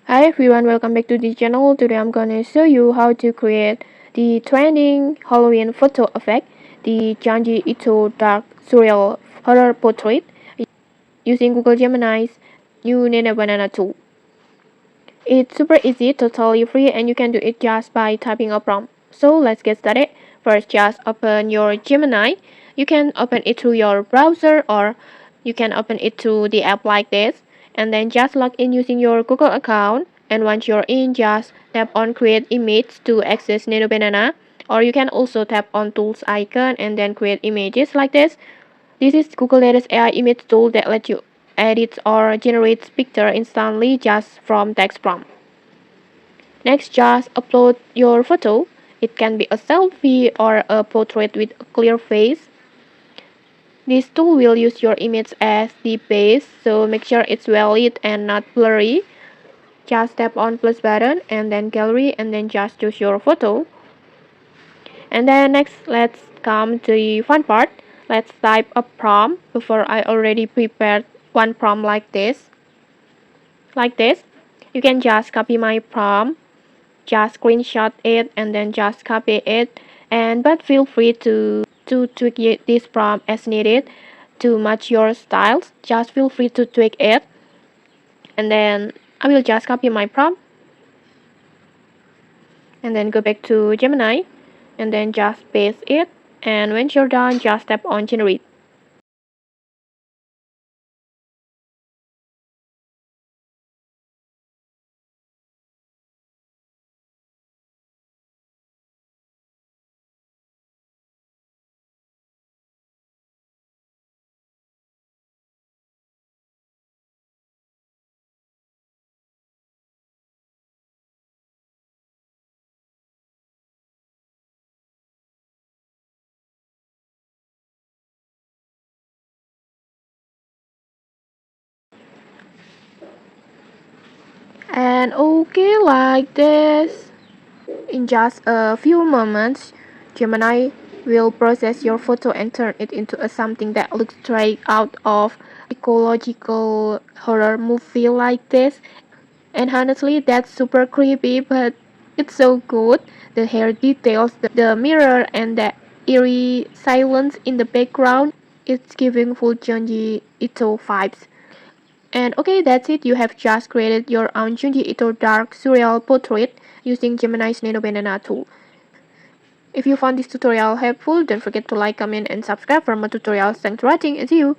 Hi everyone, welcome back to the channel. Today I'm gonna show you how to create the trending Halloween photo effect, the Junji Ito dark surreal horror portrait using Google Gemini's new Nana Banana tool. It's super easy, totally free, and you can do it just by typing a prompt. So let's get started. First, just open your Gemini. You can open it through your browser or you can open it through the app like this. And then just log in using your Google account. And once you're in, just tap on create image to access Nano Banana. Or you can also tap on tools icon and then create images like this. This is Google latest AI image tool that lets you edit or generate picture instantly just from text prompt. Next, just upload your photo. It can be a selfie or a portrait with a clear face. This tool will use your image as the base, so make sure it's valid and not blurry. Just tap on plus button and then gallery and then just choose your photo. And then next, let's come to the fun part. Let's type a prompt. Before I already prepared one prompt like this. You can just copy my prompt, just screenshot it and then just copy it. But feel free to tweak this prompt as needed to match your styles. Just feel free to tweak it. And then I will just copy my prompt and then go back to Gemini and then just paste it. And when you're done, just tap on generate. And okay, like this. In just a few moments, Gemini will process your photo and turn it into something that looks straight out of ecological horror movie like this. And honestly, that's super creepy, but it's so good. The hair details, the mirror, and the eerie silence in the background, it's giving full Junji Ito vibes. And okay, that's it. You have just created your own Junji Ito dark surreal portrait using Gemini's Nano Banana tool. If you found this tutorial helpful, don't forget to like, comment, and subscribe for more tutorials. Thanks for watching, and see you!